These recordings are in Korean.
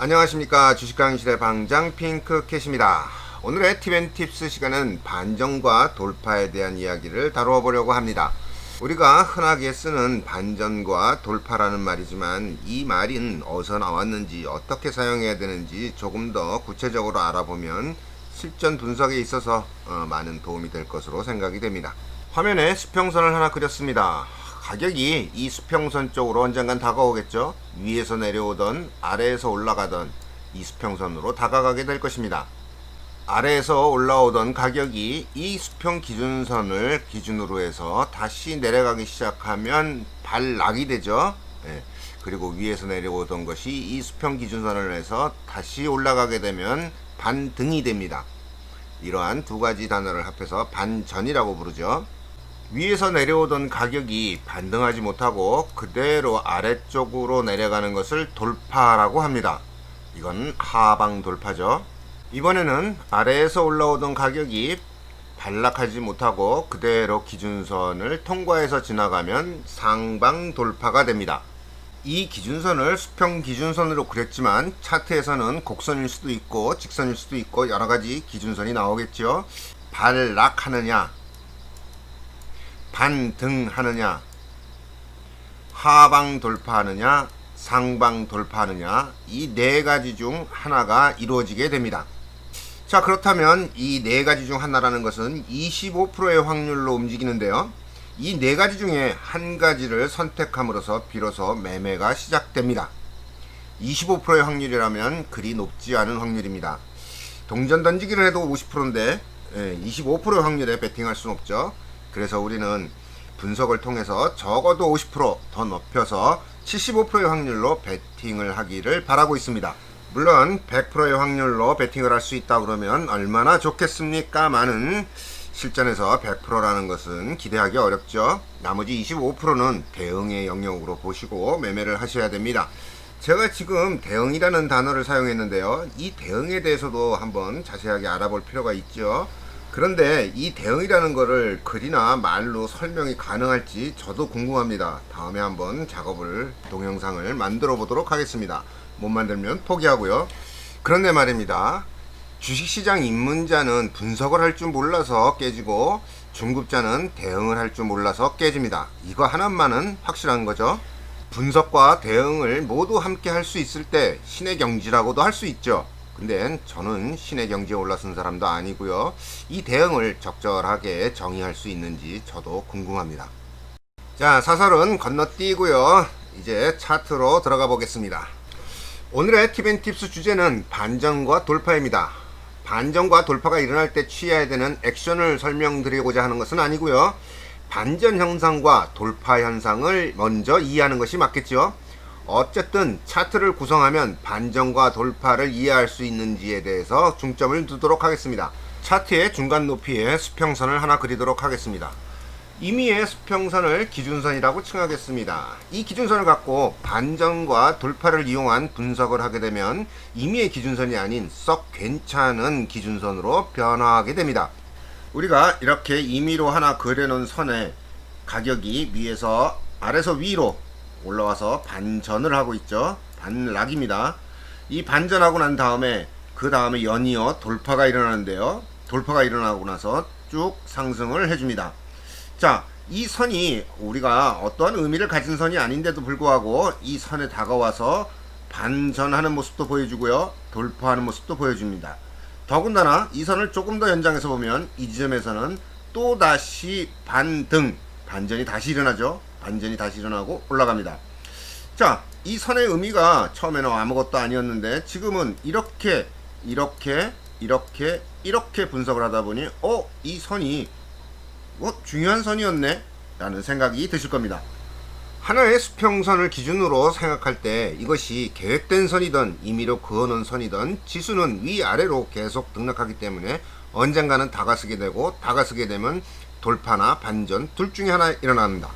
안녕하십니까. 주식강의실의 방장 핑크캣입니다. 오늘의 팁앤팁스 시간은 반전과 돌파에 대한 이야기를 다루어 보려고 합니다. 우리가 흔하게 쓰는 반전과 돌파라는 말이지만 이 말은 어디서 나왔는지 어떻게 사용해야 되는지 조금 더 구체적으로 알아보면 실전 분석에 있어서 많은 도움이 될 것으로 생각이 됩니다. 화면에 수평선을 하나 그렸습니다. 가격이 이 수평선 쪽으로 언젠간 다가오겠죠. 위에서 내려오던 아래에서 올라가던 이 수평선으로 다가가게 될 것입니다. 아래에서 올라오던 가격이 이 수평 기준선을 기준으로 해서 다시 내려가기 시작하면 반락이 되죠. 그리고 위에서 내려오던 것이 이 수평 기준선을 해서 다시 올라가게 되면 반등이 됩니다. 이러한 두 가지 단어를 합해서 반전이라고 부르죠. 위에서 내려오던 가격이 반등하지 못하고 그대로 아래쪽으로 내려가는 것을 돌파라고 합니다. 이건 하방 돌파죠. 이번에는 아래에서 올라오던 가격이 반락하지 못하고 그대로 기준선을 통과해서 지나가면 상방 돌파가 됩니다. 이 기준선을 수평 기준선으로 그렸지만 차트에서는 곡선일 수도 있고 직선일 수도 있고 여러가지 기준선이 나오겠죠. 반락하느냐, 반등하느냐, 하방 돌파하느냐, 상방 돌파하느냐, 이 네 가지 중 하나가 이루어지게 됩니다. 자, 그렇다면 이 네 가지 중 하나라는 것은 25%의 확률로 움직이는데요. 이 네 가지 중에 한 가지를 선택함으로써 비로소 매매가 시작됩니다. 25%의 확률이라면 그리 높지 않은 확률입니다. 동전 던지기를 해도 50%인데 25%의 확률에 베팅할 수는 없죠. 그래서 우리는 분석을 통해서 적어도 50%더 높여서 75%의 확률로 베팅을 하기를 바라고 있습니다. 물론 100%의 확률로 베팅을 할 수 있다 그러면 얼마나 좋겠습니까? 많은 실전에서 100%라는 것은 기대하기 어렵죠. 나머지 25%는 대응의 영역으로 보시고 매매를 하셔야 됩니다. 제가 지금 대응이라는 단어를 사용했는데요. 이 대응에 대해서도 한번 자세하게 알아볼 필요가 있죠. 그런데 이 대응이라는 거를 글이나 말로 설명이 가능할지 저도 궁금합니다. 다음에 한번 동영상을 만들어 보도록 하겠습니다. 못 만들면 포기하고요. 그런데 말입니다. 주식시장 입문자는 분석을 할 줄 몰라서 깨지고 중급자는 대응을 할 줄 몰라서 깨집니다. 이거 하나만은 확실한 거죠. 분석과 대응을 모두 함께 할 수 있을 때 신의 경지라고도 할 수 있죠. 근데 저는 신의 경지에 올라선 사람도 아니고요. 이 대응을 적절하게 정의할 수 있는지 저도 궁금합니다. 자, 사설은 건너뛰고요. 이제 차트로 들어가 보겠습니다. 오늘의 팁앤팁스 주제는 반전과 돌파입니다. 반전과 돌파가 일어날 때 취해야 되는 액션을 설명드리고자 하는 것은 아니고요. 반전 현상과 돌파 현상을 먼저 이해하는 것이 맞겠죠. 어쨌든 차트를 구성하면 반전과 돌파를 이해할 수 있는지에 대해서 중점을 두도록 하겠습니다. 차트의 중간 높이에 수평선을 하나 그리도록 하겠습니다. 임의의 수평선을 기준선이라고 칭하겠습니다. 이 기준선을 갖고 반전과 돌파를 이용한 분석을 하게 되면 임의의 기준선이 아닌 썩 괜찮은 기준선으로 변화하게 됩니다. 우리가 이렇게 임의로 하나 그려놓은 선에 가격이 아래서 위로 올라와서 반전을 하고 있죠. 반락입니다. 이 반전하고 난 다음에 그 다음에 연이어 돌파가 일어나는데요. 돌파가 일어나고 나서 쭉 상승을 해줍니다. 자, 이 선이 우리가 어떠한 의미를 가진 선이 아닌데도 불구하고 이 선에 다가와서 반전하는 모습도 보여주고요. 돌파하는 모습도 보여줍니다. 더군다나 이 선을 조금 더 연장해서 보면 이 지점에서는 또다시 반전이 다시 일어나죠. 반전이 다시 일어나고 올라갑니다. 자, 이 선의 의미가 처음에는 아무것도 아니었는데 지금은 이렇게 분석을 하다 보니 이 선이 중요한 선이었네 라는 생각이 드실 겁니다. 하나의 수평선을 기준으로 생각할 때 이것이 계획된 선이든 임의로 그어놓은 선이든 지수는 위아래로 계속 등락하기 때문에 언젠가는 다가서게 되고 다가서게 되면 돌파나 반전 둘 중에 하나 일어납니다.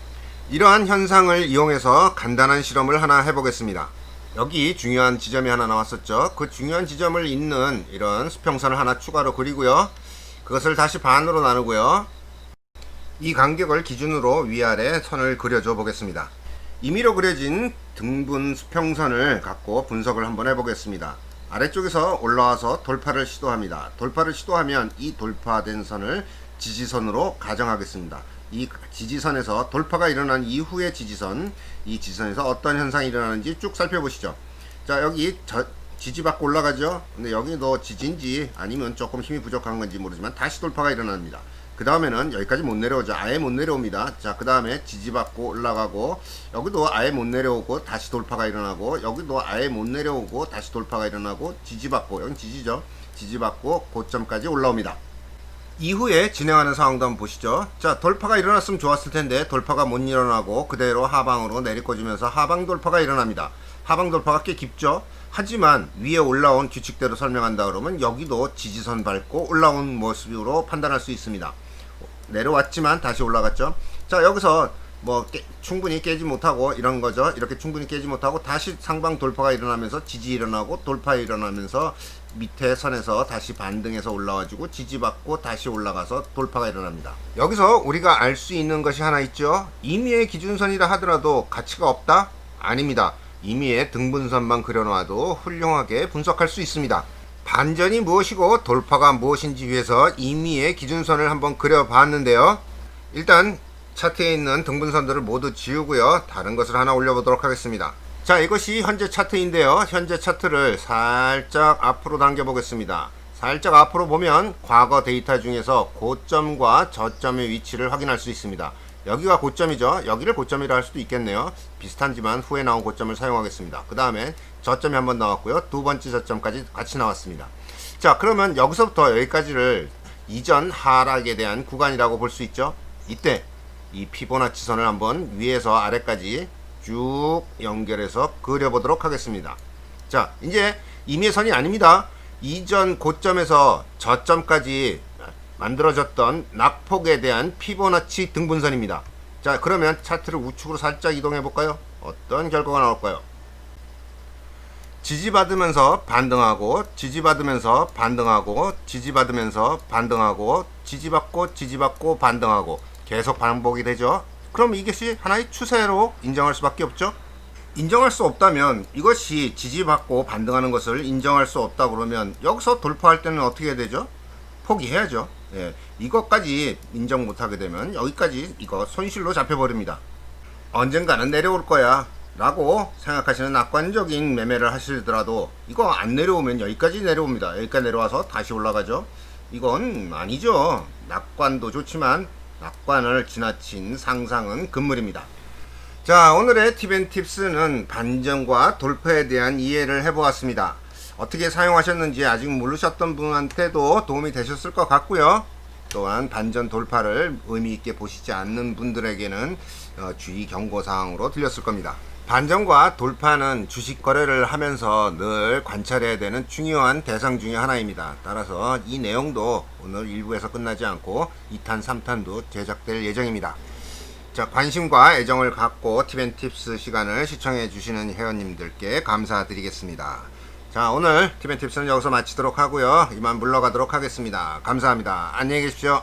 이러한 현상을 이용해서 간단한 실험을 하나 해보겠습니다. 여기 중요한 지점이 하나 나왔었죠. 그 중요한 지점을 잇는 이런 수평선을 하나 추가로 그리고요. 그것을 다시 반으로 나누고요. 이 간격을 기준으로 위아래 선을 그려줘 보겠습니다. 임의로 그려진 등분 수평선을 갖고 분석을 한번 해보겠습니다. 아래쪽에서 올라와서 돌파를 시도합니다. 돌파를 시도하면 이 돌파된 선을 지지선으로 가정하겠습니다. 이 지지선에서 돌파가 일어난 이후의 지지선, 이 지지선에서 어떤 현상이 일어나는지 쭉 살펴보시죠. 자, 여기 지지받고 올라가죠. 근데 여기도 지지인지 아니면 조금 힘이 부족한 건지 모르지만 다시 돌파가 일어납니다. 그 다음에는 여기까지 못 내려오죠. 아예 못 내려옵니다. 자, 그 다음에 지지받고 올라가고, 여기도 아예 못 내려오고 다시 돌파가 일어나고, 여기도 아예 못 내려오고 다시 돌파가 일어나고, 지지받고, 여긴 지지죠. 지지받고 고점까지 올라옵니다. 이후에 진행하는 상황도 한번 보시죠. 자, 돌파가 일어났으면 좋았을 텐데 돌파가 못 일어나고 그대로 하방으로 내리꽂으면서 하방 돌파가 일어납니다. 하방 돌파가 꽤 깊죠. 하지만 위에 올라온 규칙대로 설명한다 그러면 여기도 지지선 밟고 올라온 모습으로 판단할 수 있습니다. 내려왔지만 다시 올라갔죠. 자, 여기서 뭐 충분히 깨지 못하고 이런 거죠. 이렇게 충분히 깨지 못하고 다시 상방 돌파가 일어나면서 지지 일어나고 돌파 일어나면서 밑에 선에서 다시 반등해서 올라와주고 지지받고 다시 올라가서 돌파가 일어납니다. 여기서 우리가 알 수 있는 것이 하나 있죠. 임의의 기준선이라 하더라도 가치가 없다? 아닙니다. 임의의 등분선만 그려놔도 훌륭하게 분석할 수 있습니다. 반전이 무엇이고 돌파가 무엇인지 위해서 임의의 기준선을 한번 그려봤는데요. 일단 차트에 있는 등분선들을 모두 지우고요. 다른 것을 하나 올려보도록 하겠습니다. 자, 이것이 현재 차트인데요. 현재 차트를 살짝 앞으로 당겨 보겠습니다. 살짝 앞으로 보면 과거 데이터 중에서 고점과 저점의 위치를 확인할 수 있습니다. 여기가 고점이죠. 여기를 고점이라 할 수도 있겠네요. 비슷한지만 후에 나온 고점을 사용하겠습니다. 그 다음에 저점이 한번 나왔고요. 두 번째 저점까지 같이 나왔습니다. 자, 그러면 여기서부터 여기까지를 이전 하락에 대한 구간이라고 볼 수 있죠. 이때 이 피보나치 선을 한번 위에서 아래까지 쭉 연결해서 그려보도록 하겠습니다. 자, 이제 임의의 선이 아닙니다. 이전 고점에서 저점까지 만들어졌던 낙폭에 대한 피보나치 등분선입니다. 자, 그러면 차트를 우측으로 살짝 이동해 볼까요? 어떤 결과가 나올까요? 지지받으면서 반등하고, 지지받으면서 반등하고, 지지받으면서 반등하고, 지지받고 반등하고 계속 반복이 되죠. 그럼 이것이 하나의 추세로 인정할 수밖에 없죠. 인정할 수 없다면, 이것이 지지받고 반등하는 것을 인정할 수 없다 그러면 여기서 돌파할 때는 어떻게 해야 되죠? 포기해야죠. 예, 이것까지 인정 못하게 되면 여기까지 이거 손실로 잡혀버립니다. 언젠가는 내려올 거야 라고 생각하시는 낙관적인 매매를 하시더라도 이거 안 내려오면 여기까지 내려옵니다. 여기까지 내려와서 다시 올라가죠. 이건 아니죠. 낙관도 좋지만 낙관을 지나친 상상은 금물입니다. 자, 오늘의 팁앤팁스는 반전과 돌파에 대한 이해를 해보았습니다. 어떻게 사용하셨는지 아직 모르셨던 분한테도 도움이 되셨을 것 같고요. 또한 반전 돌파를 의미 있게 보시지 않는 분들에게는 주의 경고사항으로 들렸을 겁니다. 반전과 돌파는 주식 거래를 하면서 늘 관찰해야 되는 중요한 대상 중의 하나입니다. 따라서 이 내용도 오늘 1부에서 끝나지 않고 2탄, 3탄도 제작될 예정입니다. 자, 관심과 애정을 갖고 팁앤팁스 시간을 시청해 주시는 회원님들께 감사드리겠습니다. 자, 오늘 팁앤팁스는 여기서 마치도록 하고요. 이만 물러가도록 하겠습니다. 감사합니다. 안녕히 계십시오.